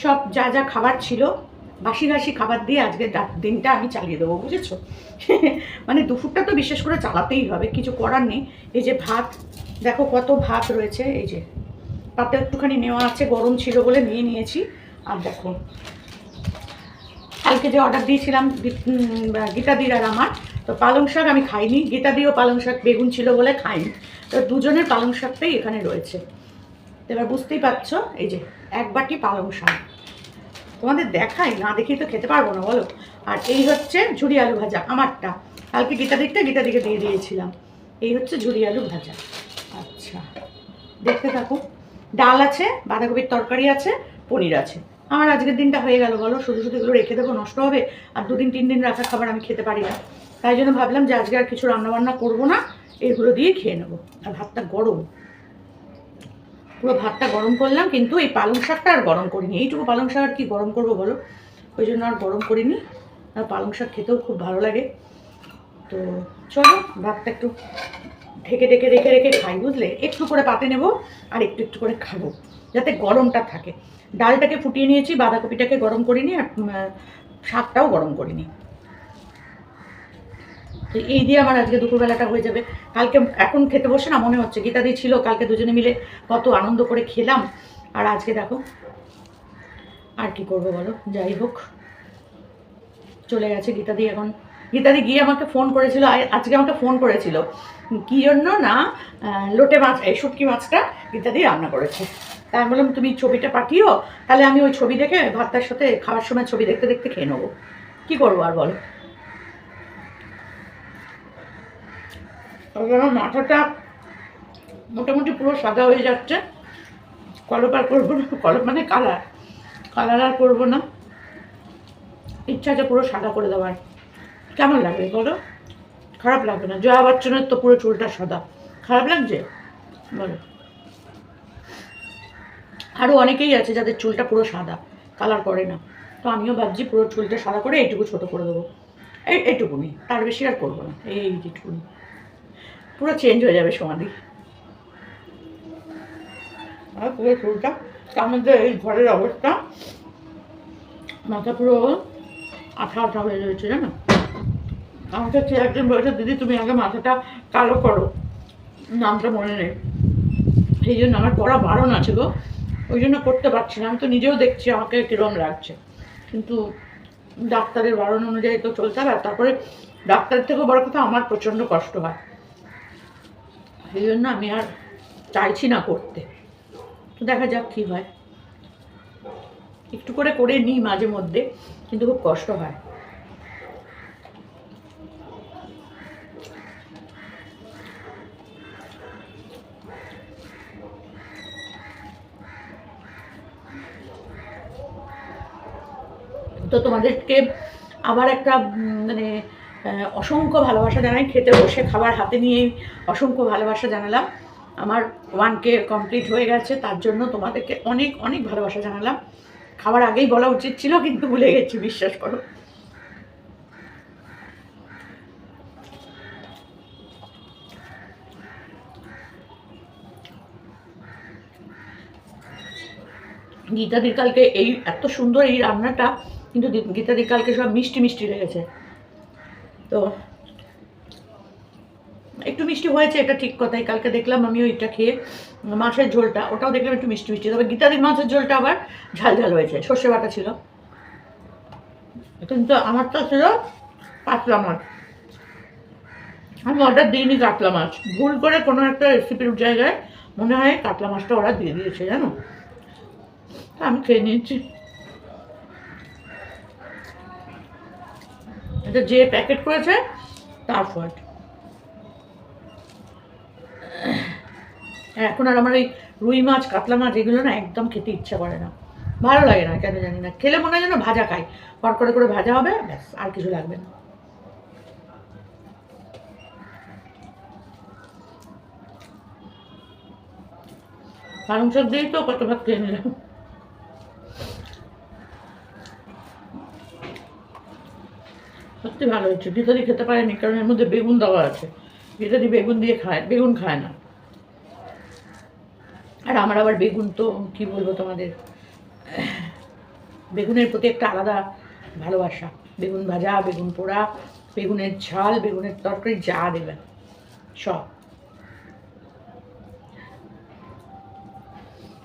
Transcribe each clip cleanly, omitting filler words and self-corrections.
সব যা যা খাবার ছিল বাসি বাসি খাবার দিয়ে আজকে দিনটা আমি চালিয়ে দেবো, বুঝেছো? মানে দুপুরটা তো বিশেষ করে চালাতেই হবে, কিছু করার নেই। এই যে ভাত, দেখো কত ভাত রয়েছে, এই যে তাতে একটুখানি নেওয়া আছে, গরম ছিল বলে নিয়ে নিয়েছি। আর দেখো কালকে যে অর্ডার দিয়েছিলাম গীতাদির আর আমার, তো পালং শাক আমি খাইনি, গীতাদিও পালং শাক বেগুন ছিল বলে খাইনি, তো দুজনের পালং শাকটাই এখানে রয়েছে। এবার বুঝতেই পারছো, এই যে এক বাটি পালং শাক তোমাদের দেখাই, না দেখেই তো খেতে পারবো না বলো। আর এই হচ্ছে ঝুরি আলু ভাজা আমারটা, কালকে গীতাদিকে দিয়ে দিয়েছিলাম। এই হচ্ছে ঝুরি আলু ভাজা। আচ্ছা দেখতে থাকো। ডাল আছে, বাঁধাকপির তরকারি আছে, পনির আছে। আমার আজকের দিনটা হয়ে গেল বলো। শুধু শুধু এগুলো রেখে দেবো, নষ্ট হবে। আর 2 দিন 3 দিন রাখা খাবার আমি খেতে পারি না, তাই জন্য ভাবলাম যে আজকে আর কিছু রান্নাবান্না করবো না, এগুলো দিয়ে খেয়ে নেবো। আর ভাতটা গরম, পুরো ভাতটা গরম করলাম, কিন্তু এই পালং শাকটা আর গরম করিনি। এইটুকু পালং শাক আর কি গরম করবো বলো, ওই জন্য আর গরম করিনি। আর পালং শাক খেতেও খুব ভালো লাগে। তো চলো ভাতটা একটু ঢেকে ঢেকে রেখে রেখে খাই, বুঝলে? একটু করে পাতে নেব আর একটু একটু করে খাবো, যাতে গরমটা থাকে। ডালটাকে ফুটিয়ে নিয়েছি, বাঁধাকপিটাকে গরম করিনি, আর শাকটাও গরম করিনি। তো এই দিয়ে আমার আজকে দুপুরবেলাটা হয়ে যাবে। কালকে এখন খেতে বসে না মনে হচ্ছে গীতাদি ছিল, কালকে দুজনে মিলে কত আনন্দ করে খেলাম। আর আজকে দেখো আর কি করবো বলো, যাই হোক চলে গেছে গীতাদি। এখন গীতাদি গিয়ে আমাকে ফোন করেছিল, আজকে আমাকে ফোন করেছিল কী জন্য না, লোটে মাছ, এই শুটকি মাছটা গীতাদি রান্না করেছে। তাই আমি বললাম তুমি ছবিটা পাঠিও, তাহলে আমি ওই ছবি দেখে ভাতটার সাথে খাওয়ার সময় ছবি দেখতে দেখতে খেয়ে নেবো। কী করবো আর বলো। আমার মাথাটা মোটামুটি পুরো সাদা হয়ে যাচ্ছে। কলপ আর করবো না, কলপ মানে কালার, কালার আর করবো না। ইচ্ছা আছে পুরো সাদা করে দেওয়ার। কেমন লাগবে বলো? খারাপ লাগবে না? জয়া বচ্চনের তো পুরো চুলটা সাদা, খারাপ লাগছে বলো? আরও অনেকেই আছে যাদের চুলটা পুরো সাদা, কালার করে না। তো আমিও ভাবছি পুরো চুলটা সাদা করে এইটুকু ছোটো করে দেবো, এইটুকুনি, তার বেশি আর করবো না, এইটুকুনি। পুরো চেঞ্জ হয়ে যাবে সমাধি। আর পুরো চুলটা, তার মধ্যে এই ঘরের অবস্থা, মাথা পুরো আঠা আঠা হয়ে রয়েছে জানো। আমাকে সে একজন বলেছে দিদি তুমি আগে মাথাটা কালো করো, নামটা মনে নেই, সেই জন্য আমার করা বারণ আছে গো, ওই জন্য করতে পারছি না। আমি তো নিজেও দেখছি আমাকে কীরকম লাগছে, কিন্তু ডাক্তারের বারণ অনুযায়ী তো চলতে হবে। তারপরে ডাক্তারের থেকেও বড় কথা আমার প্রচণ্ড কষ্ট হয়, সেই জন্য আমি আর চাইছি না করতে। তো দেখা যাক কী হয়, একটু করে করে নিই মাঝে মধ্যে, কিন্তু খুব কষ্ট হয়। তো তোমাদেরকে আবার একটা মানে অসংখ্য ভালোবাসা জানাই। খেতে বসে খাবার হাতে নিয়েই অসংখ্য ভালোবাসা জানালাম। আমার 1K কমপ্লিট হয়ে গেছে, তার জন্য তোমাদেরকে অনেক অনেক ভালোবাসা জানালাম। খাবার আগেই বলা উচিত ছিল, কিন্তু ভুলে গেছি, বিশ্বাস করো। গীতাদির কালকে এই এত সুন্দর এই রান্নাটা, কিন্তু গীতাদির কালকে সব মিষ্টি মিষ্টি লেগেছে। তো একটু মিষ্টি হয়েছে, এটা ঠিক কথাই। কালকে দেখলাম আমি ওইটা খেয়ে, মাছের ঝোলটা, ওটাও দেখলাম একটু মিষ্টি মিষ্টি। তবে গীতাদির মাছের ঝোলটা আবার ঝাল ঝাল হয়েছে, সর্ষে বাটা ছিল। কিন্তু আমারটা ছিল কাতলা মাছ। আমি অর্ডার দিইনি কাতলা মাছ, ভুল করে কোনো একটা রেসিপির জায়গায় মনে হয় কাতলা মাছটা ওরা দিয়ে দিয়েছে জানো, আমি খেয়ে নিয়েছি। এটা যে প্যাকেট করেছে তার ফল্ট। এখন আর আমার এই রুই মাছ, কাতলা মাছ এগুলো না একদম খেতে ইচ্ছা করে না, ভালো লাগে না কেন জানি না। খেলে মনে হয় যেন ভাজা খাই, কড়কড়ে করে ভাজা হবে, ব্যাস, আর কিছু লাগবে না। পালং শাক দিয়েই তো কত ভাত খেয়ে নিলাম। সত্যি ভালো হয়েছে। গীতাদি খেতে পারেনি কারণ এর মধ্যে বেগুন দেওয়া আছে, গীতাদি বেগুন দিয়ে খায়, বেগুন খায় না। আর আমার আবার বেগুন তো কি বলবো তোমাদের, বেগুনের প্রতি একটা আলাদা ভালোবাসা। বেগুন ভাজা, বেগুন পোড়া, বেগুনের ঝাল, বেগুনের তরকারি, যা দেবেন সব।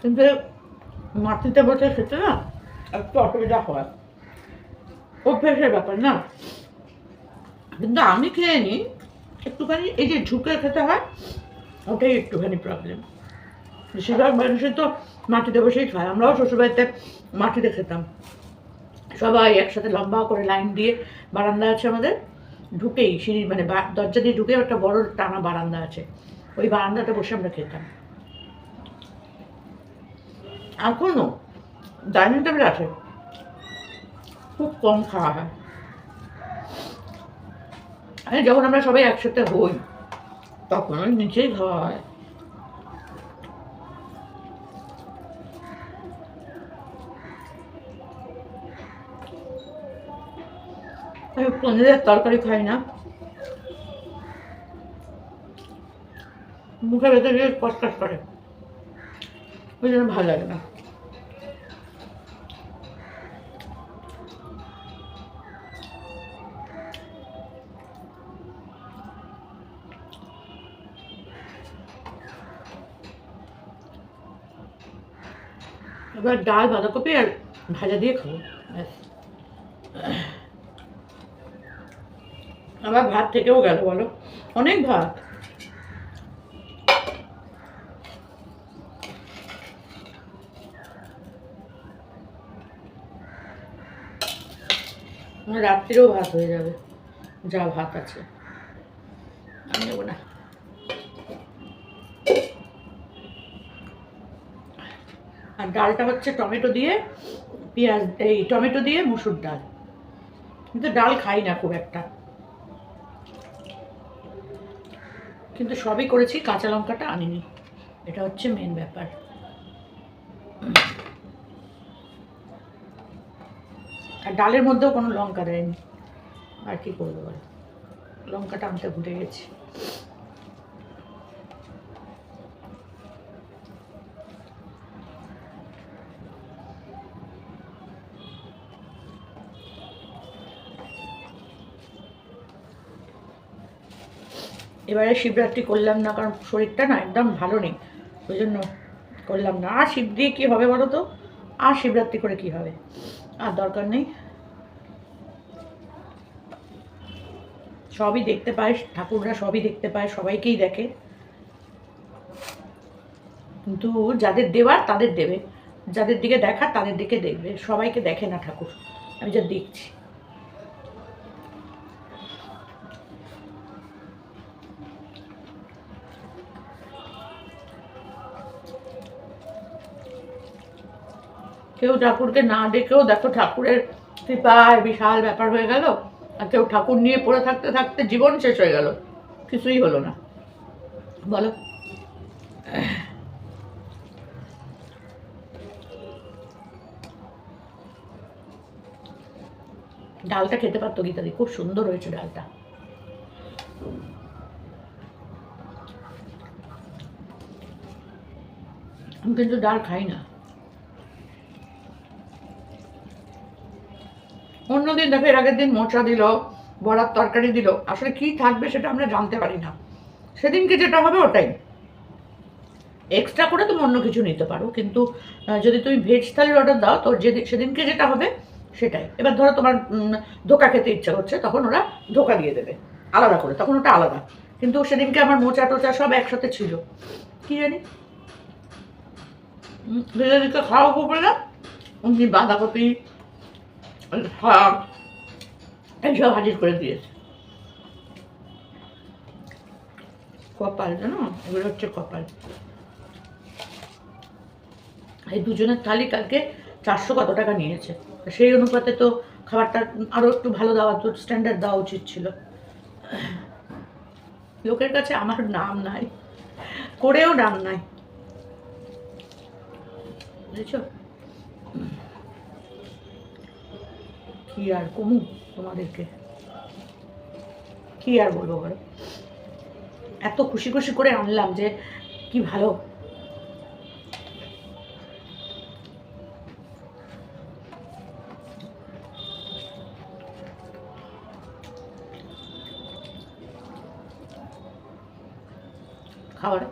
কিন্তু মাটিতে বসে খেতে না একটু অসুবিধা হয়, অভ্যেসের ব্যাপার না। কিন্তু আমি খেয়ে নিই একটুখানি, এই যে ঝুঁকে খেতে হয় ওটাই একটুখানি প্রবলেম। বেশিরভাগ মানুষই তো মাটিতে বসেই খায়, আমরাও শ্বশুরবাড়িতে মাটিতে খেতাম, সবাই একসাথে লম্বা করে লাইন দিয়ে। বারান্দা আছে আমাদের, ঢুকেই সিঁড়ি মানে দরজা দিয়ে ঢুকে একটা বড় টানা বারান্দা আছে, ওই বারান্দাতে বসে আমরা খেতাম। এখনো ডাইনিং টেবিল আছে, খুব কম খাওয়া হয়। যখন আমরা সবাই একসাথে হই তখন ওই নিচেই খাওয়া হয়। আমি পনিরের তরকারি খাই না, মুখে ভেতরে গিয়ে কষ্ট করে, ওই জন্য ভালো লাগে না। এবার ডাল, বাঁধাকপি আর ভাজা দিয়ে খাবো ব্যাস। আবার ভাত থেকেও গেল বলো, অনেক ভাত। রাত্রিরেও ভাত হয়ে যাবে, যা ভাত আছে। আমি নেবো না। আর ডালটা হচ্ছে টমেটো দিয়ে, পেঁয়াজ, এই টমেটো দিয়ে মুসুর ডাল। কিন্তু ডাল খাই না খুব একটা, কিন্তু সবই করেছি, কাঁচা লঙ্কাটা আনিনি, এটা হচ্ছে মেন ব্যাপার। আর ডালের মধ্যেও কোনো লঙ্কা দেয়নি, আর কি করবো বল, লঙ্কাটা আনতে ভুলে গেছি। এবারে শিবরাত্রি করলাম না, কারণ শরীরটা না একদম ভালো নেই, ওই জন্য করলাম না। আর শিব দিয়ে কী হবে বলো তো, আর শিবরাত্রি করে কি হবে, আর দরকার নেই। সবই দেখতে পায় ঠাকুররা, সবই দেখতে পায়, সবাইকেই দেখে, কিন্তু যাদের দেওয়ার তাদের দেবে, যাদের দিকে দেখার তাদের দিকে দেখবে, সবাইকে দেখে না ঠাকুর, আমি যা দেখছি। কেউ ঠাকুরকে না ডেকেও দেখো ঠাকুরের কৃপায় বিশাল ব্যাপার হয়ে গেল, আর কেউ ঠাকুর নিয়ে পড়ে থাকতে থাকতে জীবন শেষ হয়ে গেল, কিছুই হলো না বলো। ডালটা খেতে পারতো গীতাদি, খুব সুন্দর হয়েছে ডালটা। আমি কিন্তু ডাল খাই না। অন্যদিন দেখো, এর আগের দিন মোচা দিল, বড়ার তরকারি দিল, আসলে কি থাকবে সেটা আমরা জানতে পারি না, সেদিনকে যেটা হবে ওটাই। এক্সট্রা করে তুমি অন্য কিছু নিতে পারো, কিন্তু যদি তুমি ভেজ থালির অর্ডার দাও তো সেদিনকে যেটা হবে সেটাই। এবার ধরো তোমার ধোকা খেতে ইচ্ছা হচ্ছে, তখন ওরা ধোকা দিয়ে দেবে আলাদা করে, তখন ওটা আলাদা। কিন্তু সেদিনকে আমার মোচা টোচা সব একসাথে ছিল, কি জানি দিকে খাওয়া খুব না, উনি বাঁধাকপি শাক এইসব হাজির করে দিয়েছে। কপাল জানো, এগুলো হচ্ছে কপাল। এই দুজনের থালি কালকে 400 কত টাকা নিয়েছে, সেই অনুপাতে তো খাবারটা আরও একটু ভালো দেওয়া, তো স্ট্যান্ডার্ড দেওয়া উচিত ছিল। লোকের কাছে আমার নাম নাই, করেও নাম নাই, বুঝেছ? কি আর কমু তোমাদেরকে, কি আর বলবো বলো, এত খুশি খুশি করে আনলাম যে কি ভালো। খাওয়ার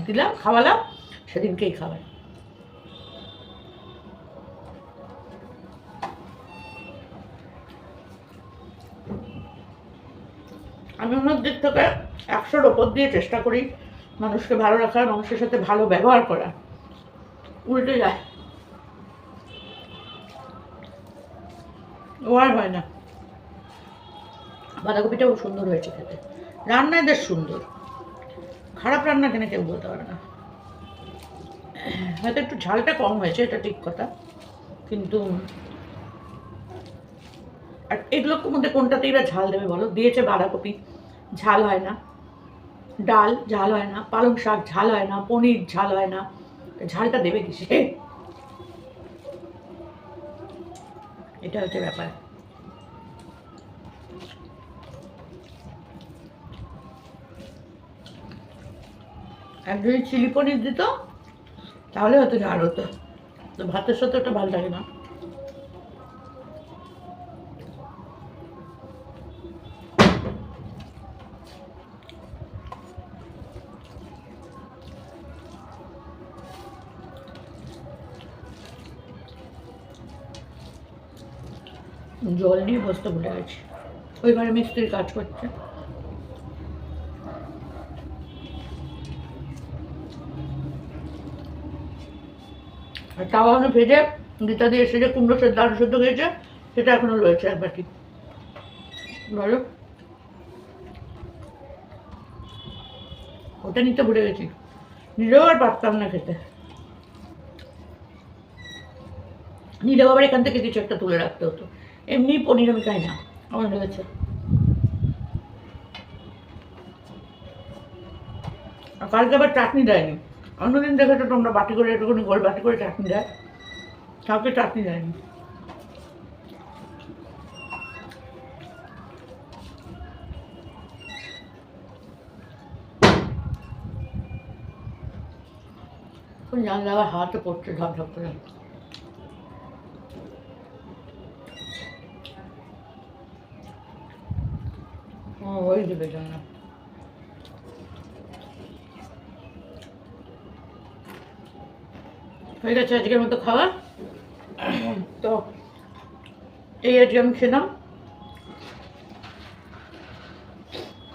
দিলাম, খাওয়ালাম, সেদিনকেই খাওয়াই। আমি আমার দিক থেকে 100-র ওপর দিয়ে চেষ্টা করি মানুষকে ভালো রাখার, মানুষের সাথে ভালো ব্যবহার করার, উল্টে যায়, ও আর হয় না। বাঁধাকপিটাও সুন্দর হয়েছে খেতে, রান্নায় বেশ সুন্দর, খারাপ রান্না কেন কেউ বলতে পারে না। হয়তো একটু ঝালটা কম হয়েছে, এটা ঠিক কথা, কিন্তু আর এগুলোর মধ্যে কোনটাতেই বা ঝাল দেবে বলো? দিয়েছে বাঁধাকপি, ঝাল হয় না, ডাল ঝাল হয় না, পালং শাক ঝাল হয় না, পনির ঝাল হয় না, ঝালটা দেবে কিসে? এটা হচ্ছে ব্যাপার। আর যদি চিলি পনির দিত তাহলে হয়তো ঝাল হতো, তো ভাতের সাথে ওটা ভালো লাগে না। জল নিয়ে বসতে ভুলে গেছি, ওই ঘরে মিস্ত্রির কাজ করছে। আর তাও এখনো ভেজে গীতা দিয়ে এসে যে কুমড়ো সেদ্ধ আলু সেদ্ধ খেয়েছে, সেটা এখনো রয়েছে এক বাটি। বলো, ওটা নিতে ভুলে গেছি, নিজেও আর পারতাম না খেতে, নিলেও আবার এখান থেকে কিছু একটা তুলে রাখতে হতো। এমনি পনির আমি খাই না, আমার লেগেছে। আর কালকে আবার চাটনি দেয়নি, অন্যদিন দেখেছো তোমরা বাটি করে একটুখানি গোল বাটি করে চাটনি দেয়, কাউকে চাটনি দেয়নি। জানলে আবার হাতে পড়ছে ঝপঝপ করে। ওই দেবে জন্য হয়ে গেছে আজকের মতো খাওয়া। তো এই আজকে আমি খেলাম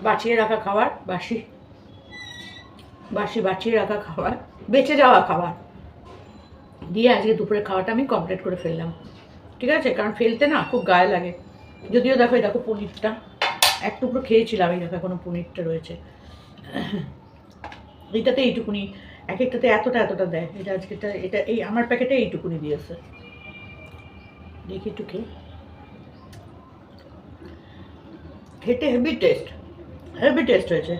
বাঁচিয়ে রাখা খাবার, বাসি বাঁচিয়ে রাখা খাবার, বেঁচে যাওয়া খাবার দিয়ে আজকে দুপুরের খাওয়াটা আমি কমপ্লিট করে ফেললাম। ঠিক আছে, কারণ ফেলতে না খুব গায়ে লাগে। যদিও দেখো এই দেখো পনিরটা এক টুকরো খেয়েছিলাম, এই দেখো এখনো পনিরটা রয়েছে, এইটাতে এইটুকুনি, এক একটাতে এতটা এতটা দেয়। এটা আজকেটা এটা এই আমার প্যাকেটে এইটুকুনি দিয়েছে, দেখি একটু খেতে হেভি টেস্ট হয়েছে,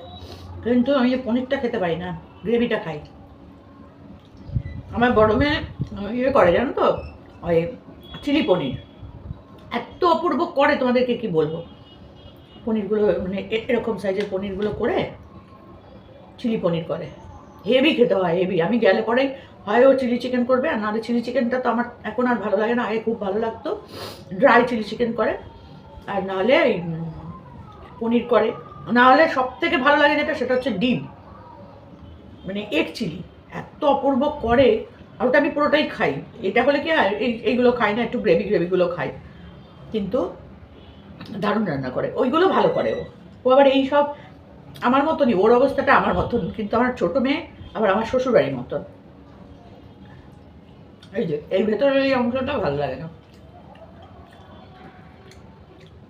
কিন্তু আমি যে পনিরটা খেতে পারি না, গ্রেভিটা খাই। আমার বড় মেয়ে ইয়ে করে জানো তো, ওই চিলি পনির এত অপূর্ব করে, তোমাদেরকে কি বলবো। পনিরগুলো মানে এরকম সাইজের পনিরগুলো করে চিলি পনির করে, হেভি খেতে হয়, হেভি। আমি গেলে পরে হয় ও চিলি চিকেন করবে, আর নাহলে চিলি চিকেনটা তো আমার এখন আর ভালো লাগে না, আগে খুব ভালো লাগতো, ড্রাই চিলি চিকেন করে, আর নাহলে এই পনির করে, নাহলে সব থেকে ভালো লাগে যেটা সেটা হচ্ছে ডিম, মানে এগ চিলি, এত অপূর্ব করে। আর ওটা আমি পুরোটাই খাই। এটা হলে কি হয়, এইগুলো খাই না, একটু গ্রেভিগুলো খাই, কিন্তু দারুণ রান্না করে, ওইগুলো ভালো করে ও আবার এই সব আমার মতনই, ওর অবস্থাটা আমার মতন, কিন্তু আমার ছোট মেয়ে আবার আমার শ্বশুরবাড়ির মতন। এই যে এই ভেতরের এই অংশটা ভালো লাগে না,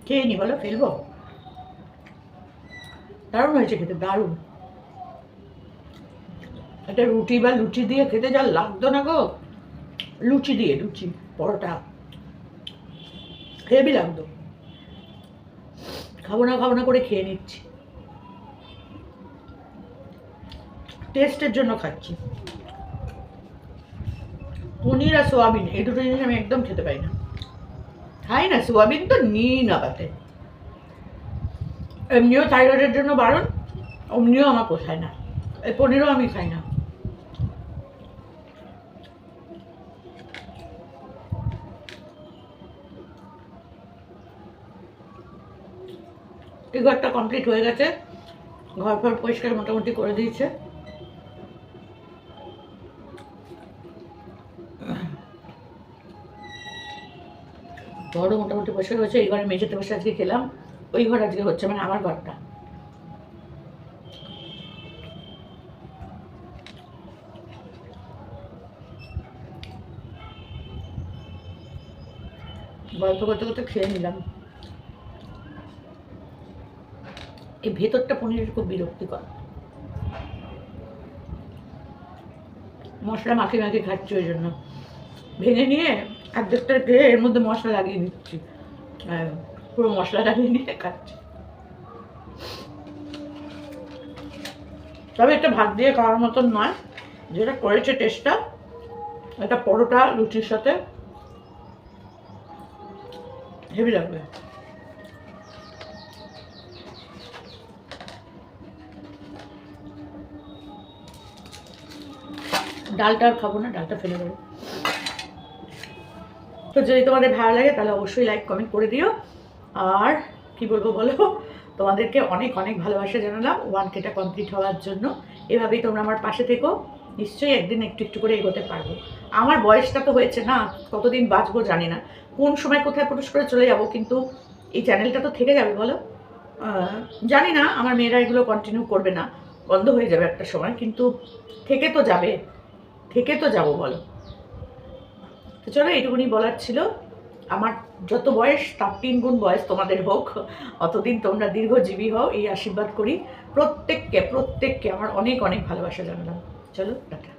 খেয়ে নি বলো, ফেলবো? দারুণ হয়েছে খেতে, দারুণ। এটা রুটি বা লুচি দিয়ে খেতে যা লাগতো না গো, লুচি পরোটা হেভি লাগতো। খাবো না করে খেয়ে নিচ্ছি, টেস্টের জন্য খাচ্ছি। পনির আর সোয়াবিন এই দুটো জিনিস আমি একদম খেতে পাই না, খাই না, সোয়াবিন তো নিই না পাতে, এমনিও থাইরয়েডের জন্য বারণ, অমনিও আমার পোষায় না, এই পনিরও আমি খাই না। এই ঘরটা কমপ্লিট হয়ে গেছে, ঘর ফর পরিষ্কার মোটামুটি করে দিয়েছে। ঘরও মোটামুটি পরিষ্কার হয়েছে। এই ঘরে মেঝেতে বসে আজকে খেলাম, ওই ঘর আজকে হচ্ছে, মানে আমার ঘরটা। গল্প করতে করতে খেয়ে নিলাম। এই ভেতরটা পনিরের খুব বিরক্তিকর, মশলা মাখিয়ে মাখিয়ে খাচ্ছি, ওই জন্য ভেঙে নিয়ে অর্ধেকটা খেয়ে এর মধ্যে মশলা লাগিয়ে দিচ্ছি, পুরো মশলা লাগিয়ে নিয়ে খাচ্ছি। তবে এটা ভাত দিয়ে খাওয়ার মতন নয়, যেটা করেছে টেস্টটা, এটা পরোটা রুটির সাথে হেভি লাগবে। ডালটা আর খাবো না, ডালটা ফেলে দেবো। তো যদি তোমাদের ভালো লাগে তাহলে অবশ্যই লাইক কমেন্ট করে দিও। আর কি বলবো বলো, তোমাদেরকে অনেক অনেক ভালোবাসা জানালাম 1Kটা কমপ্লিট হওয়ার জন্য। এভাবেই তোমরা আমার পাশে থেকো, নিশ্চয়ই একদিন একটু একটু করে এগোতে পারবো। আমার বয়সটা তো হয়েছে না, কতদিন বাঁচবো জানি না, কোন সময় কোথায় পুরুষ করে চলে যাব, কিন্তু এই চ্যানেলটা তো থেকে যাবে বলো। জানি না আমার মেয়েরা এগুলো কন্টিনিউ করবে না, বন্ধ হয়ে যাবে একটা সময়, কিন্তু থেকে তো যাবে, থেকে তো যাবো বলো। তো চলো, এইটুকুনি বলার ছিল। আমার যত বয়স তার 3 গুণ বয়স তোমাদের হোক, অতদিন তোমরা দীর্ঘজীবী হও, এই আশীর্বাদ করি। প্রত্যেককে প্রত্যেককে আমার অনেক অনেক ভালোবাসা জানালাম। চলো টাটা।